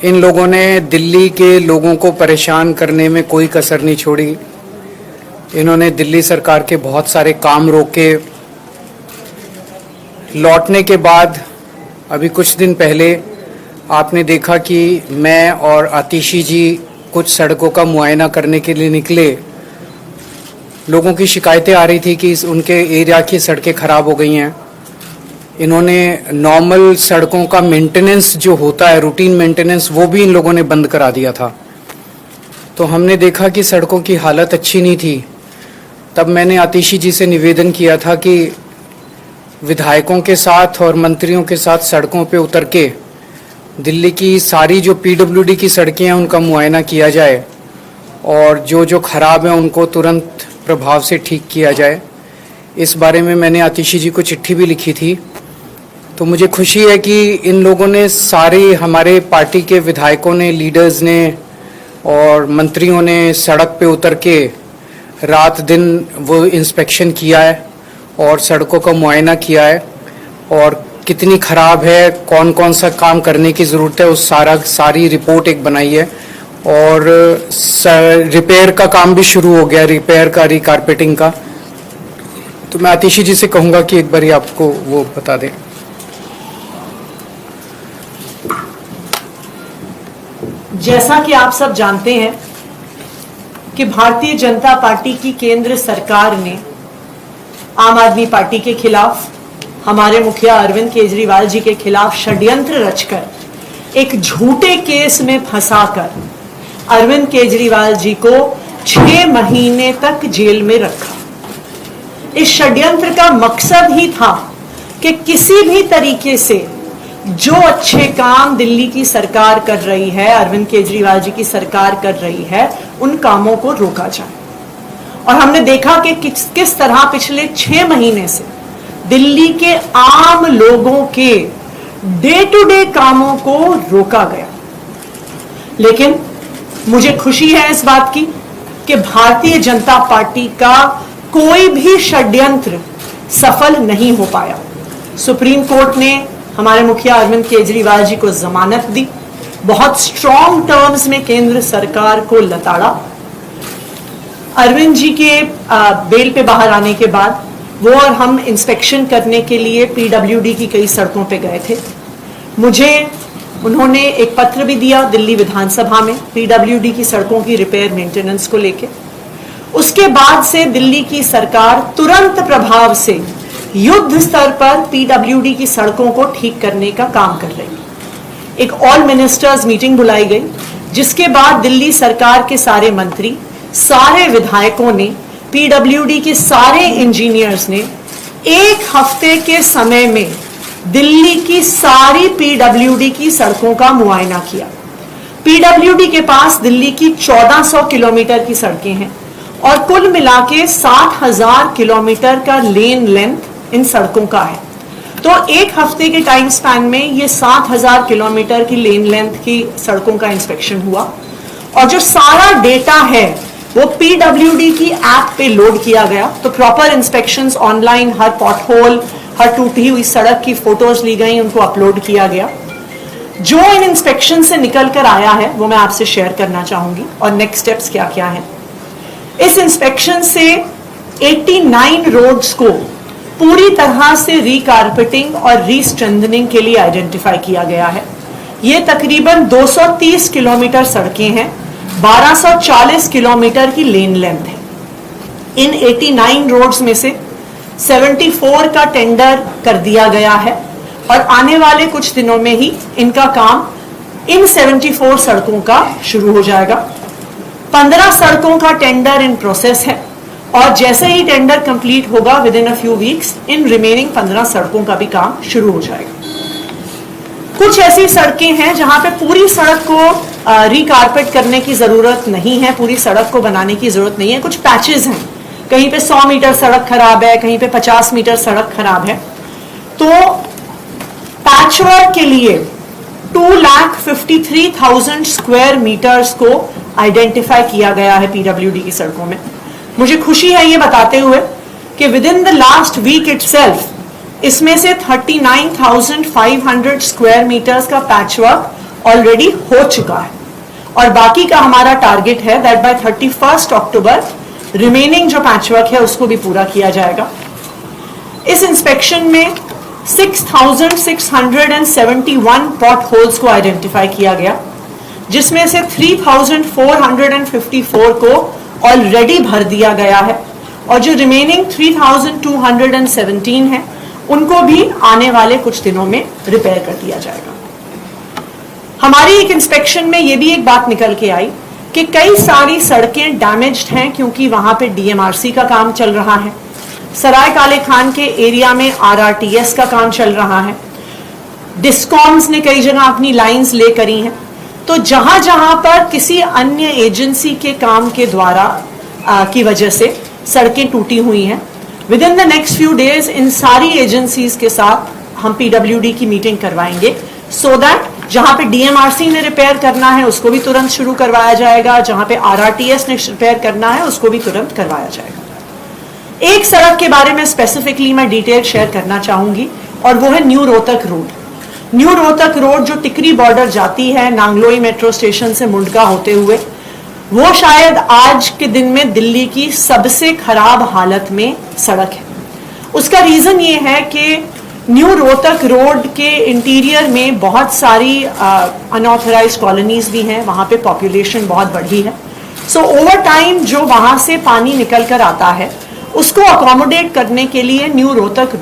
इन लोगों ने दिल्ली के लोगों को परेशान करने में कोई कसर नहीं छोड़ी। इन्होंने दिल्ली सरकार के बहुत सारे काम रोके। लौटने के बाद अभी कुछ दिन पहले आपने देखा कि मैं और आतिशी जी कुछ सड़कों का मुआयना करने के लिए निकले। लोगों की शिकायतें आ रही थी कि उनके एरिया की सड़कें ख़राब हो गई हैं। इन्होंने नॉर्मल सड़कों का मेंटेनेंस जो होता है, रूटीन मेंटेनेंस, वो भी इन लोगों ने बंद करा दिया था। तो हमने देखा कि सड़कों की हालत अच्छी नहीं थी। तब मैंने आतिशी जी से निवेदन किया था कि विधायकों के साथ और मंत्रियों के साथ सड़कों पे उतर के दिल्ली की सारी जो पीडब्ल्यूडी की सड़कें हैं उनका मुआयना किया जाए और जो जो खराब हैं उनको तुरंत प्रभाव से ठीक किया जाए। इस बारे में मैंने आतिशी जी को चिट्ठी भी लिखी थी। तो मुझे खुशी है कि इन लोगों ने, सारे हमारे पार्टी के विधायकों ने, लीडर्स ने और मंत्रियों ने सड़क पे उतर के रात दिन वो इंस्पेक्शन किया है और सड़कों का मुआयना किया है और कितनी ख़राब है, कौन कौन सा काम करने की ज़रूरत है, उस सारी रिपोर्ट एक बनाई है। और रिपेयर का काम भी शुरू हो गया, रिपेयर का, रिकारपेटिंग का। तो मैं आतिशी जी से कहूँगा कि एक बार आपको वो बता दें। जैसा कि आप सब जानते हैं कि भारतीय जनता पार्टी की केंद्र सरकार ने आम आदमी पार्टी के खिलाफ, हमारे मुखिया अरविंद केजरीवाल जी के खिलाफ षड्यंत्र रचकर एक झूठे केस में फंसाकर अरविंद केजरीवाल जी को 6 महीने तक जेल में रखा। इस षड्यंत्र का मकसद ही था कि किसी भी तरीके से जो अच्छे काम दिल्ली की सरकार कर रही है, अरविंद केजरीवाल जी की सरकार कर रही है, उन कामों को रोका जाए। और हमने देखा कि किस तरह पिछले 6 महीने से दिल्ली के आम लोगों के डे टू डे कामों को रोका गया। लेकिन मुझे खुशी है इस बात की कि भारतीय जनता पार्टी का कोई भी षड्यंत्र सफल नहीं हो पाया। सुप्रीम कोर्ट ने हमारे मुखिया अरविंद केजरीवाल जी को जमानत दी, बहुत स्ट्रॉन्ग टर्म्स में केंद्र सरकार को लताड़ा। अरविंद जी के बेल पे बाहर आने के बाद वो और हम इंस्पेक्शन करने के लिए पीडब्ल्यूडी की कई सड़कों पे गए थे। मुझे उन्होंने एक पत्र भी दिया दिल्ली विधानसभा में पीडब्ल्यूडी की सड़कों की रिपेयर मेंटेनेंस को लेके। उसके बाद से दिल्ली की सरकार तुरंत प्रभाव से युद्ध स्तर पर पीडब्ल्यूडी की सड़कों को ठीक करने का काम कर रही है। एक ऑल मिनिस्टर्स मीटिंग बुलाई गई, जिसके बाद दिल्ली सरकार के सारे मंत्री, सारे विधायकों ने, पीडब्ल्यूडी के सारे इंजीनियर्स ने 1 हफ्ते के समय में दिल्ली की सारी पीडब्ल्यूडी की सड़कों का मुआयना किया। पीडब्ल्यूडी के पास दिल्ली की 1400 किलोमीटर की सड़कें हैं और कुल मिला के 60,000 किलोमीटर का लेन लेंथ इन सड़कों का है। तो 1 हफ्ते के टाइम स्पैन में ये 60,000 किलोमीटर की लेन लेंथ की सड़कों का इंस्पेक्शन हुआ और जो सारा डेटा है वो पीडब्ल्यूडी की ऐप पे लोड किया गया। तो प्रॉपर इंस्पेक्शंस ऑनलाइन, हर पॉटहोल, हर टूटी हुई सड़क की फोटोज ली गई, उनको अपलोड किया गया। जो इन इंस्पेक्शन से निकल कर आया है वो मैं आपसे शेयर करना चाहूंगी और नेक्स्ट स्टेप्स क्या क्या है। इस इंस्पेक्शन से 89 रोड्स को पूरी तरह से रिकारपेटिंग और रीस्ट्रेंथनिंग के लिए आइडेंटिफाई किया गया है। ये तकरीबन 230 किलोमीटर सड़कें हैं, 1240 किलोमीटर की लेन लेंथ है। इन 89 रोड्स में से 74 का टेंडर कर दिया गया है और आने वाले कुछ दिनों में ही इनका काम इन 74 सड़कों का शुरू हो जाएगा। 15 सड़कों का टेंडर इन प्रोसेस है और जैसे ही टेंडर कंप्लीट होगा with in a few weeks in remaining 15 सड़कों का भी काम शुरू हो जाएगा। कुछ ऐसी सड़कें हैं जहां पे पूरी सड़क को रिकारपेट करने की जरूरत नहीं है, पूरी सड़क को बनाने की जरूरत नहीं है। कुछ पैचेस हैं, कहीं पे 100 मीटर सड़क खराब है, कहीं पे 50 मीटर सड़क खराब है। तो पैचवर्क के लिए 2,53,000 स्क्वायर मीटर्स को आइडेंटिफाई किया गया है पीडब्ल्यूडी की सड़कों में। मुझे खुशी है ये बताते हुए कि within the last week itself इसमें से 39,500 स्क्वायर मीटर्स का पैचवर्क ऑलरेडी हो चुका है और बाकी का हमारा टारगेट है दैट बाय 31 अक्टूबर रिमेनिंग जो पैचवर्क है उसको भी पूरा किया जाएगा। इस इंस्पेक्शन में 6,671 पॉट होल्स को आइडेंटिफाई किया गया, जिसमें से 3,454 को ऑलरेडी भर दिया गया है और जो रिमेनिंग 3,217 है उनको भी आने वाले कुछ दिनों में रिपेयर कर दिया जाएगा। हमारी एक इंस्पेक्शन में ये भी एक बात निकल के आई कि कई सारी सड़कें डैमेज्ड हैं क्योंकि वहां पे डीएमआरसी का काम चल रहा है, सराय काले खान के एरिया में आरआरटीएस का काम चल रहा है, डिस्कॉम्स ने कई जगह अपनी लाइंस ले करी हैं। तो जहां जहां पर किसी अन्य एजेंसी के काम के द्वारा की वजह से सड़कें टूटी हुई हैं, with in the next few days in सारी एजेंसीज के साथ हम पीडब्ल्यूडी की मीटिंग करवाएंगे सो दैट जहां पे डीएमआरसी ने रिपेयर करना है उसको भी तुरंत शुरू करवाया जाएगा, जहां पे आरआरटीएस ने रिपेयर करना है उसको भी तुरंत करवाया जाएगा। एक सड़क के बारे में स्पेसिफिकली मैं डिटेल शेयर करना चाहूंगी और वो है new Rohtak road. New Rohtak road जो टिकरी बॉर्डर जाती है नांगलोई मेट्रो स्टेशन से मुंडका होते हुए, वो शायद आज के दिन में दिल्ली की सबसे खराब हालत में सड़क है। उसका रीजन ये है कि न्यू रोहतक रोड के इंटीरियर में बहुत सारी अनऑथराइज्ड कॉलोनीज भी हैं, वहां पे पॉपुलेशन बहुत बढ़ी है। सो ओवर टाइम जो वहां से पानी निकल कर आता है उसको अकोमोडेट करने के लिए न्यू रोहतक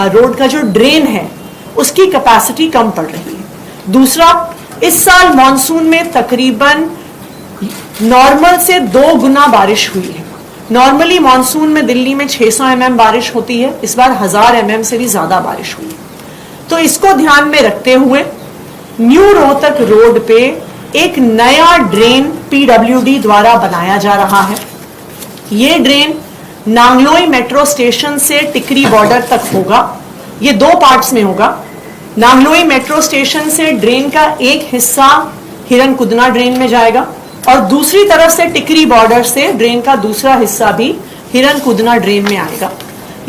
रोड का जो ड्रेन है उसकी कैपेसिटी कम पड़ रही है। दूसरा, इस साल मॉनसून में तकरीबन नॉर्मल से 2 गुना बारिश हुई है। नॉर्मली मॉनसून में दिल्ली में 600 mm बारिश होती है, इस बार 1000 mm से भी ज्यादा बारिश हुई है। तो इसको ध्यान में रखते हुए न्यू रोहतक रोड पे एक नया ड्रेन पीडब्ल्यूडी द्वारा बनाया जा रहा है। ये ड्रेन नांगलोई मेट्रो स्टेशन से टिकरी बॉर्डर तक होगा। ये 2 पार्ट्स में होगा। नांगलोई मेट्रो स्टेशन से ड्रेन का एक हिस्सा हिरनकुदना ड्रेन में जाएगा और दूसरी तरफ से टिकरी बॉर्डर से ड्रेन का दूसरा हिस्सा भी हिरनकुदना ड्रेन में आएगा।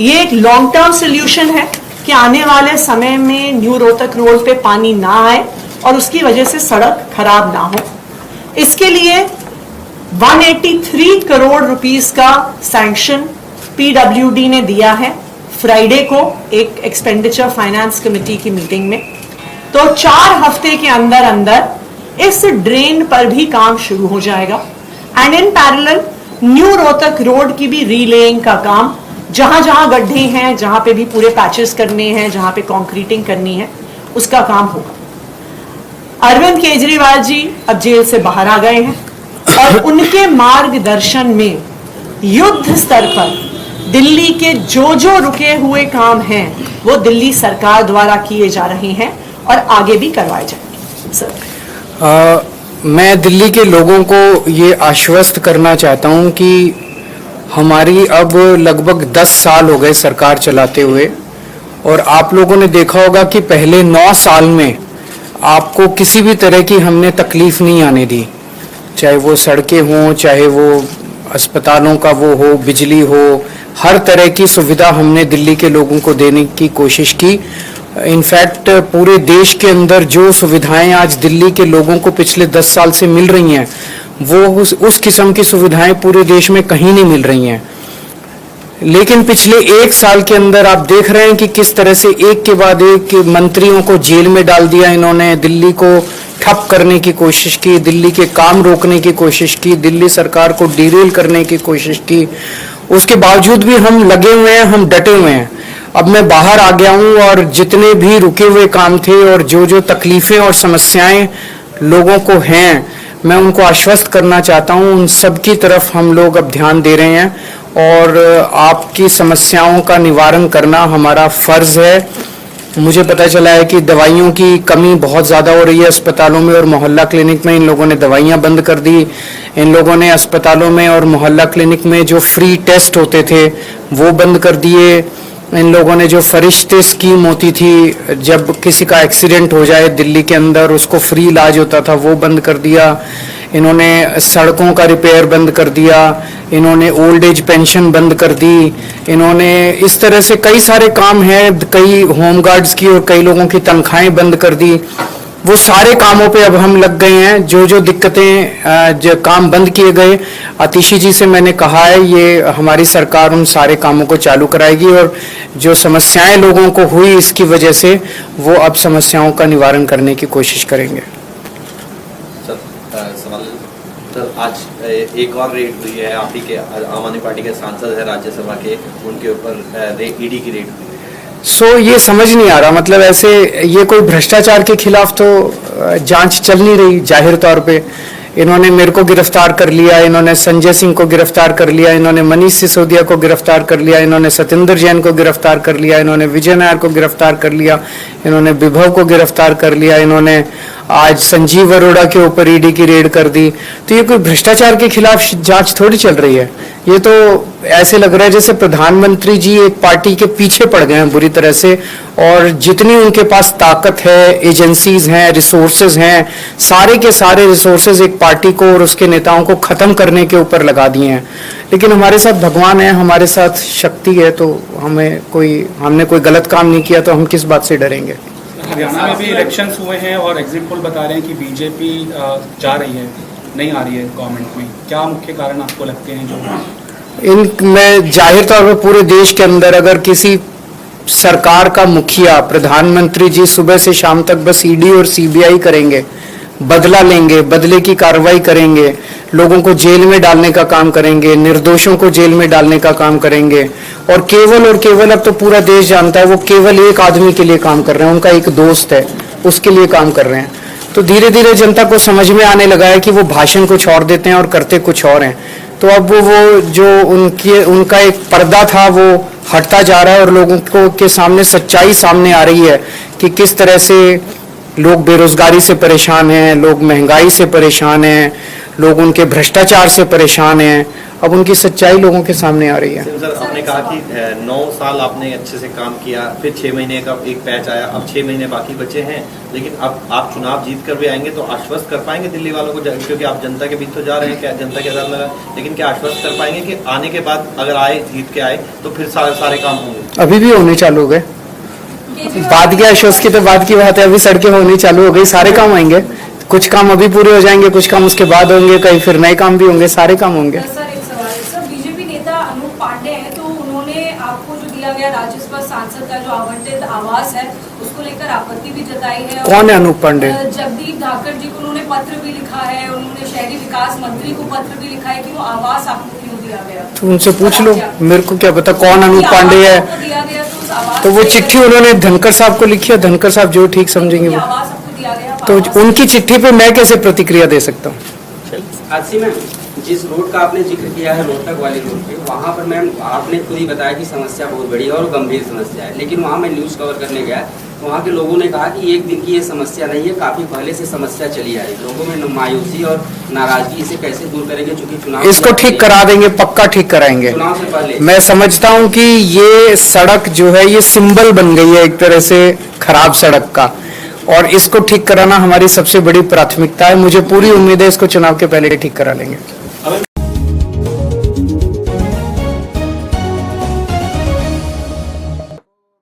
ये एक लॉन्ग टर्म सोल्यूशन है कि आने वाले समय में न्यू रोहतक रोड पे पानी ना आए और उसकी वजह से सड़क खराब ना हो। इसके लिए 183 करोड़ रुपीस का सैंक्शन पीडब्ल्यूडी ने दिया है फ्राइडे को एक एक्सपेंडिचर फाइनेंस कमेटी की मीटिंग में। तो 4 हफ्ते के अंदर अंदर इस ड्रेन पर भी काम शुरू हो जाएगा and in parallel new Rohtak road की भी रीलेइंग का काम, जहां जहां गड्ढे हैं, जहां पे भी पूरे पैचेस करने हैं, जहां पे कंक्रीटिंग करनी है, उसका काम होगा। अरविंद केजरीवाल जी अब जेल से बाहर आ गए हैं और उनके मार्गदर्शन में युद्ध स्तर पर दिल्ली के जो रुके हुए काम हैं वो दिल्ली सरकार द्वारा किए जा रहे हैं और आगे भी करवाए जाएंगे। सर, मैं दिल्ली के लोगों को ये आश्वस्त करना चाहता हूँ कि हमारी अब लगभग 10 साल हो गए सरकार चलाते हुए और आप लोगों ने देखा होगा कि पहले 9 साल में आपको किसी भी तरह की हमने तकलीफ नहीं आने दी, चाहे वो सड़कें हों, चाहे वो अस्पतालों का वो हो, बिजली हो, हर तरह की सुविधा हमने दिल्ली के लोगों को देने की कोशिश की। इनफैक्ट पूरे देश के अंदर जो सुविधाएं आज दिल्ली के लोगों को पिछले 10 साल से मिल रही हैं वो उस किस्म की सुविधाएं पूरे देश में कहीं नहीं मिल रही हैं। लेकिन पिछले 1 साल के अंदर आप देख रहे हैं कि किस तरह से एक के बाद एक मंत्रियों को जेल में डाल दिया इन्होंने, दिल्ली को ठप करने की कोशिश की, दिल्ली के काम रोकने की कोशिश की, दिल्ली सरकार को डिरेल करने की कोशिश की। उसके बावजूद भी हम लगे हुए हैं, हम डटे हुए हैं। अब मैं बाहर आ गया हूं और जितने भी रुके हुए काम थे और जो तकलीफें और समस्याएं लोगों को हैं, मैं उनको आश्वस्त करना चाहता हूं, उन सब की तरफ हम लोग अब ध्यान दे रहे हैं और आपकी समस्याओं का निवारण करना हमारा फर्ज है। मुझे पता चला है कि दवाइयों की कमी बहुत ज़्यादा हो रही है अस्पतालों में और मोहल्ला क्लिनिक में। इन लोगों ने दवाइयाँ बंद कर दी। इन लोगों ने अस्पतालों में और मोहल्ला क्लिनिक में जो फ्री टेस्ट होते थे वो बंद कर दिए। इन लोगों ने जो फरिश्ते स्कीम होती थी, जब किसी का एक्सीडेंट हो जाए दिल्ली के अंदर उसको फ्री इलाज होता था, वो बंद कर दिया। इन्होंने सड़कों का रिपेयर बंद कर दिया, इन्होंने ओल्ड एज पेंशन बंद कर दी, इन्होंने इस तरह से कई सारे काम हैं, कई होमगार्ड्स की और कई लोगों की तनख्वाहें बंद कर दी। वो सारे कामों पे अब हम लग गए हैं। जो जो दिक्कतें जो काम बंद किए गए, आतिशी जी से मैंने कहा है ये हमारी सरकार उन सारे कामों को चालू कराएगी और जो समस्याएं लोगों को हुई इसकी वजह से वो अब समस्याओं का निवारण करने की कोशिश करेंगे। सवाल सर, आज एक और रेड हुई है, आप ही के आम आदमी पार्टी के सांसद है राज्यसभा के, उनके ऊपर ईडी की रेड हुई है। ये समझ नहीं आ रहा, मतलब ऐसे ये कोई भ्रष्टाचार के खिलाफ तो जांच चल नहीं रही। जाहिर तौर पे इन्होंने मेरे को गिरफ्तार कर लिया, इन्होंने संजय सिंह को गिरफ्तार कर लिया, इन्होंने मनीष सिसोदिया को गिरफ्तार कर लिया, इन्होंने सत्येंद्र जैन को गिरफ्तार कर लिया, इन्होंने विजय नायर को गिरफ्तार कर लिया, इन्होंने विभव को गिरफ्तार कर लिया, इन्होंने आज संजीव अरोड़ा के ऊपर ईडी की रेड कर दी। तो ये कोई भ्रष्टाचार के खिलाफ जांच थोड़ी चल रही है। ये तो ऐसे लग रहा है जैसे प्रधानमंत्री जी एक पार्टी के पीछे पड़ गए हैं बुरी तरह से, और जितनी उनके पास ताकत है, एजेंसीज हैं, रिसोर्सेज हैं, सारे के सारे रिसोर्सेज एक पार्टी को और उसके नेताओं को खत्म करने के ऊपर लगा दिए हैं। लेकिन हमारे साथ भगवान है, हमारे साथ शक्ति है, तो हमने कोई गलत काम नहीं किया तो हम किस बात से डरेंगे। हरियाणा में भी इलेक्शंस हुए हैं और एग्जिट पोल बता रहे हैं कि बीजेपी जा रही है, नहीं आ रही है गवर्नमेंट में। क्या मुख्य कारण आपको लगते हैं जो मैं जाहिर तौर पर पूरे देश के अंदर अगर किसी सरकार का मुखिया प्रधानमंत्री जी सुबह से शाम तक बस ईडी और सीबीआई करेंगे, बदला लेंगे, बदले की कार्रवाई करेंगे, लोगों को जेल में डालने का काम करेंगे, निर्दोषों को जेल में डालने का काम करेंगे, और केवल अब तो पूरा देश जानता है वो केवल एक आदमी के लिए काम कर रहे हैं, उनका एक दोस्त है उसके लिए काम कर रहे हैं। तो धीरे धीरे जनता को समझ में आने लगा है कि वो भाषण कुछ और देते हैं और करते कुछ और हैं। तो अब वो जो उनका एक पर्दा था वो हटता जा रहा है और लोगों को के सामने सच्चाई सामने आ रही है कि किस तरह से लोग बेरोजगारी से परेशान हैं, लोग महंगाई से परेशान हैं, लोग उनके भ्रष्टाचार से परेशान हैं। अब उनकी सच्चाई लोगों के सामने आ रही है। सर, आपने कहा कि 9 साल आपने अच्छे से काम किया, फिर 6 महीने का एक पैच आया, अब 6 महीने बाकी बचे हैं, लेकिन अब आप चुनाव जीत कर भी आएंगे तो आश्वस्त कर पाएंगे दिल्ली वालों को, क्योंकि आप जनता के बीच तो जा रहे हैं, क्या जनता के साथ लगा, लेकिन क्या आश्वस्त कर पाएंगे कि आने के बाद अगर आए, जीत के आए तो फिर सारे काम होंगे? अभी भी होने चालू हो गए, बात की आश्वस्त की तो बात की बात है, अभी सड़कें होनी चालू हो गई, सारे काम आएंगे। कुछ काम अभी पूरे हो जाएंगे, कुछ काम उसके बाद होंगे, कहीं फिर नए काम भी होंगे, सारे काम होंगे। बीजेपी नेता अनूप पांडे हैं, तो उन्होंने आपको जो दिया गया राज्यसभा सांसद का जो आवंटित आवास है उसको लेकर आपत्ति भी जताई है। कौन है अनूप पांडे? जगदीप धाकड़ जी को उन्होंने पत्र भी लिखा है, उन्होंने शहरी विकास मंत्री को पत्र भी लिखा है कि वो आवास आपको क्यों दिया गया। तो उनसे पूछ लो, मेरे को क्या पता कौन अनूप पांडे है। तो वो चिट्ठी उन्होंने धनखड़ साहब को लिखी है, धनखड़ साहब जो ठीक समझेंगे वो, तो उनकी चिट्ठी पे मैं कैसे प्रतिक्रिया दे सकता हूँ? आशी मैम, जिस रोड का आपने जिक्र किया है रोहतक वाली रोड पे, वहाँ पर मैम आपने खुद ही बताया कि समस्या बहुत बड़ी है और गंभीर समस्या है, लेकिन वहाँ मैं न्यूज़ कवर करने गया, वहाँ के लोगों ने कहा कि एक दिन की ये समस्या नहीं है, काफी पहले से समस्या चली आ रही है। लोगों में मायूसी और नाराजगी, इसे कैसे दूर करेंगे? चूंकि चुनाव, इसको ठीक करा देंगे, पक्का ठीक कराएंगे। चुनाव से पहले मैं समझता हूँ कि ये सड़क जो है ये सिंबल बन गई है एक तरह से खराब सड़क का, और इसको ठीक कराना हमारी सबसे बड़ी प्राथमिकता है। मुझे पूरी उम्मीद है इसको चुनाव के पहले ठीक करा लेंगे।